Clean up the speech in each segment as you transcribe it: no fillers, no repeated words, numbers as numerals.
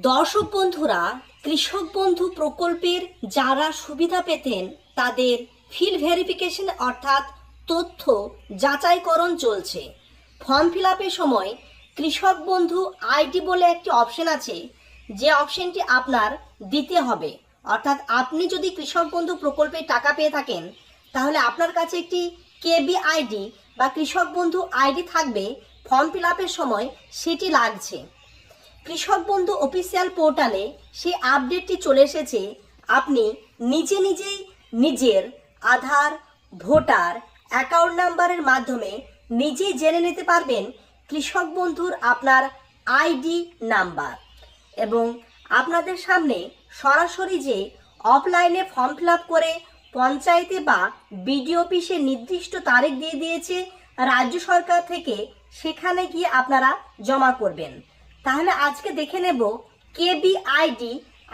দর্শক বন্ধুরা, কৃষক বন্ধু প্রকল্পের যারা সুবিধা পেতেন তাদের ফিল্ড ভেরিফিকেশন অর্থাৎ তথ্য যাচাইকরণ চলছে। ফর্ম ফিল আপের সময় কৃষক বন্ধু আইডি বলে একটি অপশন আছে, যে অপশনটি আপনার দিতে হবে। অর্থাৎ আপনি যদি কৃষক বন্ধু প্রকল্পে টাকা পেয়ে থাকেন তাহলে আপনার কাছে একটি কেবি আইডি বা কৃষক বন্ধু আইডি থাকবে। ফর্ম ফিল আপের সময় সেটি লাগছে। কৃষক বন্ধু অফিসিয়াল পোর্টালে সেই আপডেটটি চলে এসেছে। আপনি নিজেই নিজের আধার, ভোটার, অ্যাকাউন্ট নাম্বারের মাধ্যমে নিজেই জেনে নিতে পারবেন কৃষক বন্ধুর আপনার আইডি নাম্বার। এবং আপনাদের সামনে সরাসরি যে অফলাইনে ফর্ম ফিল আপ করে পঞ্চায়েতে বা বিডিও অফিসে নির্দিষ্ট তারিখ দিয়ে দিয়েছে রাজ্য সরকার থেকে, সেখানে গিয়ে আপনারা জমা করবেন। তাহলে আজকে দেখে নেব কেবি আইডি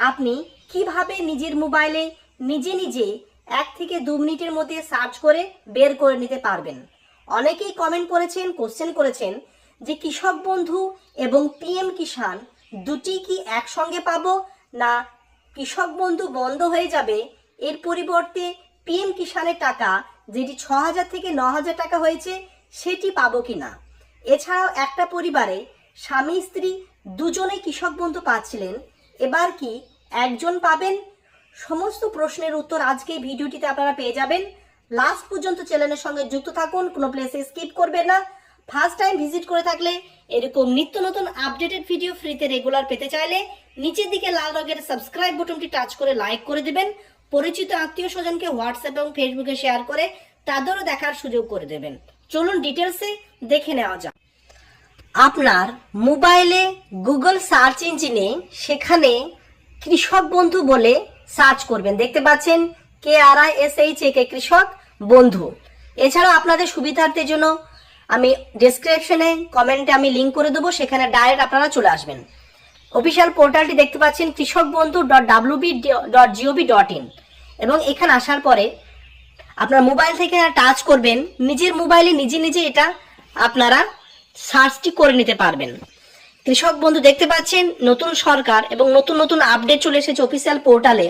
আপনি কিভাবে নিজের মোবাইলে নিজে 1 থেকে 2 মিনিটের মধ্যে সার্চ করে বের করে নিতে পারবেন। অনেকেই কমেন্ট করেছেন, কোশ্চেন করেছেন যে কৃষক বন্ধু এবং পিএম কিষাণ দুটি কি একসঙ্গে পাবো, না কৃষক বন্ধু বন্ধ হয়ে যাবে, এর পরিবর্তে পিএম কিষাণের টাকা যেটি 6000 থেকে 9000 টাকা হয়েছে সেটি পাবো কিনা। এছাড়াও একটা পরিবারে স্বামী স্ত্রী দুজনেই কৃষক বন্ধু পাচ্ছিলেন, এবার কি একজন পাবেন? সমস্ত প্রশ্নের উত্তর আজকে এই ভিডিওটিতে আপনারা পেয়ে যাবেন। লাস্ট পর্যন্ত চ্যানেলের সঙ্গে যুক্ত থাকুন, কোনো প্লেসে স্কিপ করবেন না। ফার্স্ট টাইম ভিজিট করে থাকলে এরকম নিত্য নতুন আপডেটেড ভিডিও ফ্রিতে রেগুলার পেতে চাইলে নিচের দিকে লাল রঙের সাবস্ক্রাইব বাটনটি টাচ করে লাইক করে দেবেন। পরিচিত আত্মীয় স্বজনকে হোয়াটসঅ্যাপ এবং ফেসবুকে শেয়ার করে তাদেরও দেখার সুযোগ করে দেবেন। চলুন ডিটেলসে দেখে নেওয়া যাক। আপনার মোবাইলে গুগল সার্চ ইঞ্জিনে সেখানে কৃষক বন্ধু বলে সার্চ করবেন। দেখতে পাচ্ছেন KRISH কৃষক বন্ধু। এছাড়াও আপনাদের সুবিধার্থের জন্য আমি ডেসক্রিপশনে কমেন্টে আমি লিঙ্ক করে দেবো, সেখানে ডাইরেক্ট আপনারা চলে আসবেন। অফিসিয়াল পোর্টালটি দেখতে পাচ্ছেন kৃষকবন্ধু.wb.gov.in এবং এখানে আসার পরে আপনার মোবাইল থেকে টাচ করবেন, নিজের মোবাইলে নিজে এটা আপনারা সার্চটি করে নিতে পারবেন। কৃষক বন্ধু দেখতে পাচ্ছেন নতুন সরকার এবং নতুন আপডেট চলে এসেছে অফিসিয়াল পোর্টালে।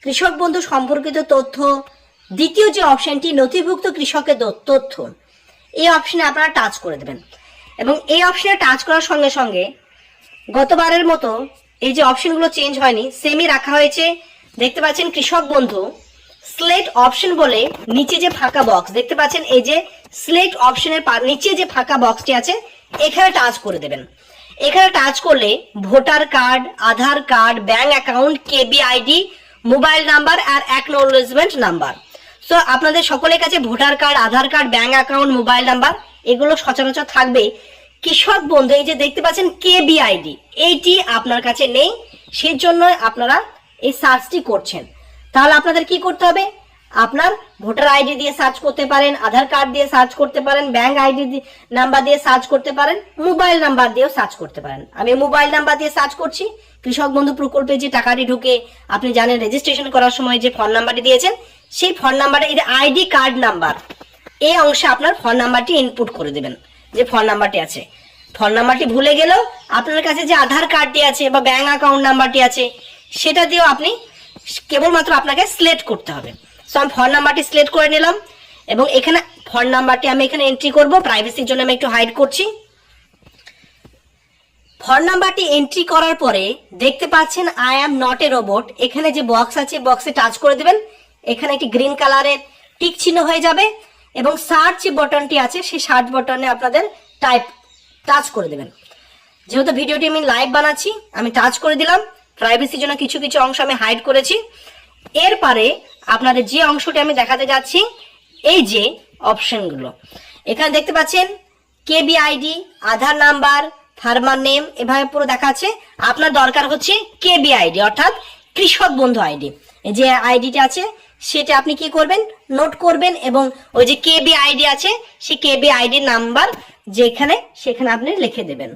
কৃষক বন্ধু সম্পর্কিত তথ্য, দ্বিতীয় যে অপশনটি নথিভুক্ত কৃষকের তথ্য, এই অপশনে আপনারা টাচ করে দেবেন। এবং এই অপশনে টাচ করার সঙ্গে সঙ্গে গতবারের মতো এই যে অপশনগুলো চেঞ্জ হয়নি, সেমই রাখা হয়েছে। দেখতে পাচ্ছেন কৃষক বন্ধু সিলেক্ট অপশন বলে নিচে যে ফাঁকা বক্স দেখতে পাচ্ছেন, এই যে সিলেক্ট অপশনের নিচে যে ফাঁকা বক্সটি আছে এখানে টাচ করে দেবেন। এখানে টাচ করলে voter card, Aadhaar card, bank account, KB ID, mobile number আর অ্যাকনোলেজমেন্ট নাম্বার। সো আপনাদের সকলের কাছে voter card, Aadhaar card, bank account, mobile number এগুলো সচরাচর থাকবে। কৃষক বন্ধু এই যে দেখতে পাচ্ছেন কেবি আইডি, এইটি আপনার কাছে নেই, সেজন্য আপনারা এই সার্চটি করছেন। তাহলে আপনাদের কি করতে হবে? আপনার ভোটার আইডি দিয়ে সার্চ করতে পারেন, আধার কার্ড দিয়ে সার্চ করতে পারেন, ব্যাংক আইডি নাম্বার দিয়ে সার্চ করতে পারেন, মোবাইল নাম্বার দিয়েও সার্চ করতে পারেন। আমি মোবাইল নাম্বার দিয়ে সার্চ করছি। কৃষক বন্ধু প্রকল্পে যে টাকাটি ঢুকে আপনি জানেন রেজিস্ট্রেশন করার সময় যে ফোন নাম্বারটি দিয়েছেন, সেই ফোন নাম্বারে এই আইডি কার্ড নাম্বার এই অংশে আপনার ফোন নাম্বারটি ইনপুট করে দেবেন। যে ফোন নাম্বারটি আছে, ফোন নাম্বারটি ভুলে গেলেও আপনার কাছে যে আধার কার্ডটি আছে বা ব্যাংক অ্যাকাউন্ট নাম্বারটি আছে সেটা দিয়েও আপনি কেবলমাত্র আপনাকে সিলেক্ট করতে হবে। সো আমি ফোন নাম্বারটি সিলেক্ট করে নিলাম এবং এখানে ফোন নাম্বারটি আমি এখানে এন্ট্রি করব। প্রাইভেসির জন্য আমি একটু হাইড করছি। ফোন নাম্বারটি এন্ট্রি করার পরে দেখতে পাচ্ছেন I am not a robot, এখানে যে বক্স আছে বক্সে টাচ করে দেবেন। এখানে একটি গ্রিন কালারের টিক চিহ্ন হয়ে যাবে এবং সার্চ বাটনটি আছে সেই সার্চ বাটনে আপনাদের টাচ করে দেবেন। যেহেতু ভিডিওটি আমি লাইভ বানাচ্ছি আমি টাচ করে দিলাম। প্রাইভেসির জন্য কিছু অংশ আমি হাইড করেছি। এরপরে আপনাদের যে অংশটি আমি দেখাতে যাচ্ছি, এই যে অপশনগুলো এখানে দেখতে পাচ্ছেন কেবি আইডি, আধার নাম্বার, ফার্মার নেম, এভাবে পুরো দেখাচ্ছে। আপনার দরকার হচ্ছে কেবি আইডি অর্থাৎ কৃষক বন্ধু আইডি। যে আইডিটা আছে সেটা আপনি কি করবেন, নোট করবেন এবং ওই যে কেবি আইডি আছে সেই কেবি আইডির নাম্বার যেখানে সেখানে আপনি লিখে দেবেন।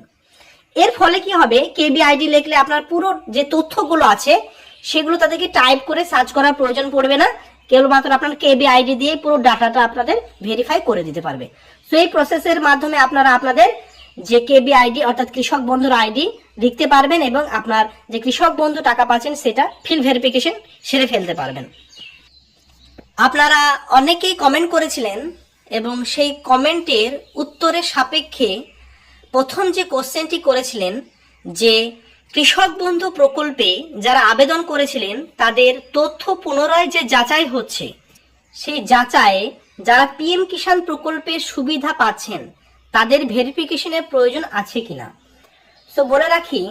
এর ফলে কি হবে, কেবি আইডি লিখলে আপনার পুরো যে তথ্যগুলো আছে সেগুলো তাদেরকে টাইপ করে সার্চ করার প্রয়োজন পড়বে না। কেবলমাত্র আপনার কেবি আইডি দিয়ে পুরো ডাটাটা আপনাদের ভেরিফাই করে দিতে পারবে। সো এই প্রসেসের মাধ্যমে আপনারা আপনাদের জেকেবি আইডি অর্থাৎ কৃষক বন্ধুর আইডি লিখতে পারবেন এবং আপনার যে কৃষক বন্ধু টাকা পাচ্ছেন সেটা ফিল্ড ভেরিফিকেশন সেরে ফেলতে পারবেন। আপনারা অনেকেই কমেন্ট করেছিলেন এবং সেই কমেন্টের উত্তরের সাপেক্ষে প্রথম যে কোশ্চেনটি করেছিলেন যে কৃষক বন্ধু প্রকল্পে যারা আবেদন করেছিলেন তাদের তথ্য পুনরায় যে যাচাই হচ্ছে, সেই যাচাইয়ে যারা পিএম কিষাণ প্রকল্পের সুবিধা পাচ্ছেন তাদের ভেরিফিকেশনের প্রয়োজন আছে কিনা। তো বলে রাখি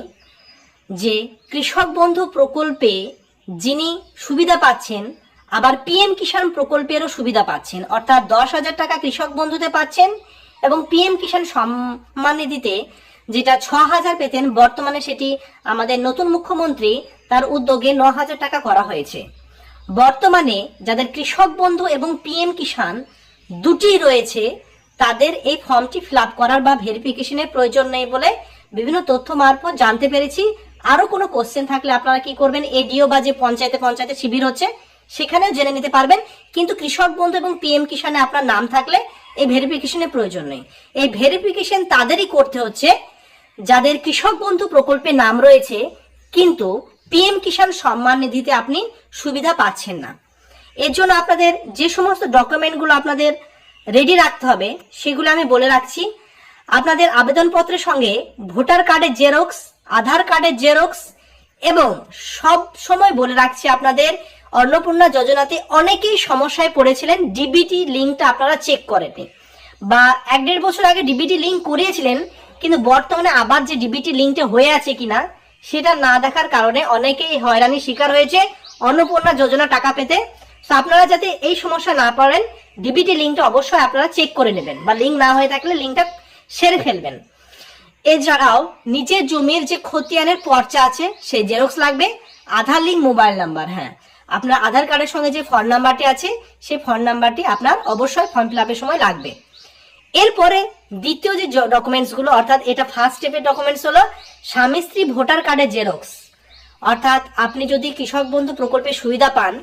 যে কৃষক বন্ধু প্রকল্পে যিনি সুবিধা পাচ্ছেন আবার পিএম কিষাণ প্রকল্পেরও সুবিধা পাচ্ছেন, অর্থাৎ 10,000 টাকা কৃষক বন্ধুতে পাচ্ছেন এবং পিএম কিষাণ সম্মান নিধিতে যেটা 6,000 পেতেন, বর্তমানে সেটি আমাদের নতুন মুখ্যমন্ত্রী তার উদ্যোগে 9,000 টাকা করা হয়েছে। বর্তমানে যাদের কৃষক বন্ধু এবং পিএম কিষাণ দুটি রয়েছে তাদের এই ফর্মটি ফিল আপ করার বা ভেরিফিকেশনের প্রয়োজন নেই বলে বিভিন্ন তথ্য মারফত জানতে পেরেছি। আরো কোনো কোশ্চেন থাকলে আপনারা কি করবেন, এডিও বা যে পঞ্চায়েতে শিবির হচ্ছে সেখানেও জেনে নিতে পারবেন। কিন্তু কৃষক বন্ধু এবং পিএম কিষাণে আপনার নাম থাকলে এই ভেরিফিকেশনের প্রয়োজন নেই। এই ভেরিফিকেশন তাদেরই করতে হচ্ছে যাদের কৃষক বন্ধু প্রকল্পে নাম রয়েছে কিন্তু পিএম কিষাণ সম্মান নিধিতে আপনি সুবিধা পাচ্ছেন না। এর জন্য আপনাদের যে সমস্ত ডকুমেন্টগুলো আপনাদের রেডি রাখতে হবে সেগুলো আমি বলে রাখছি। আপনাদের আবেদনপত্রের সঙ্গে ভোটার কার্ডের জেরক্স, আধার কার্ডের জেরক্স এবং সব সময় বলে রাখছি আপনাদের অন্নপূর্ণা যোজনাতে অনেকেই সমস্যায় পড়েছিলেন, ডিবিটি লিঙ্কটা আপনারা চেক করেননি বা 1-1.5 বছর আগে ডিবিটি লিঙ্ক করিয়েছিলেন কিন্তু বর্তমানে আবার যে ডিবিটি লিঙ্কটা হয়ে আছে কিনা সেটা না দেখার কারণে অনেকেই হয়রানির শিকার হয়েছে অন্নপূর্ণা যোজনা টাকা পেতে। তো আপনারা যাতে এই সমস্যা না পড়েন ডিবিটি লিঙ্কটা অবশ্যই আপনারা চেক করে নেবেন বা লিঙ্ক না হয়ে থাকলে লিঙ্কটা সেরে ফেলবেন। এছাড়াও নিজের জমির যে খতিয়ানের পর্চা আছে সেই জেরক্স লাগবে, আধার লিঙ্ক, মোবাইল নাম্বার। হ্যাঁ, আপনার আধার কার্ডের সঙ্গে যে ফোন নাম্বারটি আছে সেই ফোন নাম্বারটি আপনার অবশ্যই ফর্ম ফিল আপের সময় লাগবে। এরপরে দ্বিতীয় যে ডকুমেন্টসগুলো, অর্থাৎ এটা ফার্স্ট স্টেপের ডকুমেন্টস হলো স্বামী স্ত্রী ভোটার কার্ডের জেরক্স। অর্থাৎ আপনি যদি কৃষক বন্ধু প্রকল্পের সুবিধা পান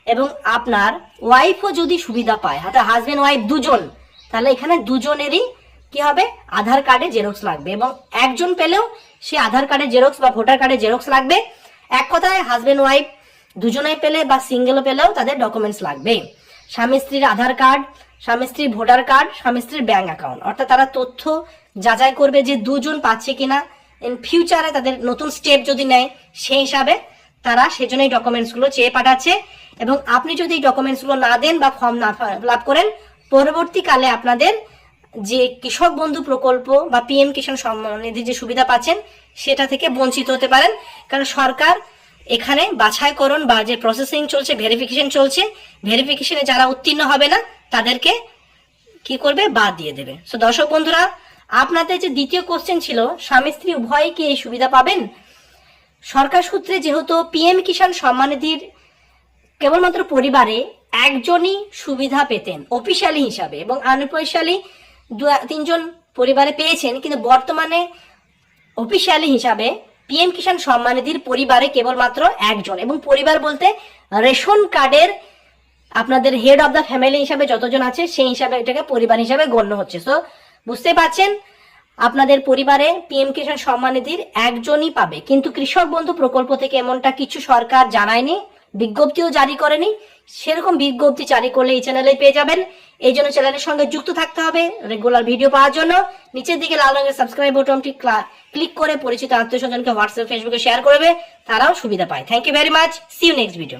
এবং আপনার ওয়াইফও যদি সুবিধা পায়, অর্থাৎ হাজবেন্ড ওয়াইফ দুজন, তাহলে এখানে দুজনেরই কি হবে, আধার কার্ডের জেরক্স লাগবে এবং একজন পেলেও সে আধার কার্ডের জেরক্স বা ভোটার কার্ডের জেরক্স লাগবে। এক কথায় হাজবেন্ড ওয়াইফ দুজনেই পেলে বা সিঙ্গেল পেলেও তাদের ডকুমেন্টস লাগবে। স্বামী স্ত্রীর আধার কার্ড, স্বামী স্ত্রীর ভোটার কার্ড, স্বামী স্ত্রীর ব্যাংক অ্যাকাউন্ট, অর্থাৎ তারা তথ্য যাচাই করবে যে দুজন পাচ্ছে কিনা। ইন ফিউচারে তাদের নতুন স্টেপ যদি নেয় সেই হিসাবে তারা সেজন্যই ডকুমেন্টসগুলো চেয়ে পাঠাচ্ছে। এবং আপনি যদি এই ডকুমেন্টসগুলো না দেন বা ফর্ম না ফিল আপ করেন, পরবর্তীকালে আপনাদের যে কৃষক বন্ধু প্রকল্প বা পিএম কিষাণ সম্মান নিধি যে সুবিধা পাচ্ছেন সেটা থেকে বঞ্চিত হতে পারেন। কারণ সরকার এখানে বাছাইকরণ বা যে প্রসেসিং চলছে, ভেরিফিকেশন চলছে, ভেরিফিকেশনে যারা উত্তীর্ণ হবে না তাদেরকে কি করবে, বাদ দিয়ে দেবে। সো দর্শক বন্ধুরা, আপনাদের যে দ্বিতীয় কোশ্চেন ছিল স্বামী স্ত্রী উভয়ই কি এই সুবিধা পাবেন, সরকার সূত্রে যেহেতু পিএম কিষাণ সম্মান নিধির কেবলমাত্র পরিবারে একজনই সুবিধা পেতেন অফিসিয়ালি হিসাবে এবং আনঅফিসিয়ালি 2-3 জন পরিবারে পেয়েছেন, কিন্তু বর্তমানে অফিসিয়ালি হিসাবে পিএম কিষাণ সম্মান নিধির পরিবারে কেবলমাত্র একজন, এবং পরিবার বলতে রেশন কার্ডের আপনাদের হেড অফ দ্য ফ্যামিলি হিসাবে যতজন আছে সেই হিসাবে এটাকে পরিবার হিসাবে গণ্য হচ্ছে। সো বুঝতে পারছেন আপনাদের পরিবারে পিএম কিষাণ সম্মান নিধির একজনই পাবে, কিন্তু কৃষক বন্ধু প্রকল্প থেকে এমনটা কিছু সরকার জানায়নি, বিজ্ঞপ্তিও জারি করেনি। সেরকম বিজ্ঞপ্তি জারি করলে এই চ্যানেলে পেয়ে যাবেন। এই জন্য চ্যানেলের সঙ্গে যুক্ত থাকতে হবে রেগুলার ভিডিও পাওয়ার জন্য। নিচের দিকে লাল রঙের সাবস্ক্রাইব বাটনটি ক্লিক করে পরিচিত আত্মীয় স্বজনকে হোয়াটসঅ্যাপ, ফেসবুকে শেয়ার করবে, তারাও সুবিধা পায়। Thank you very much, see you next video.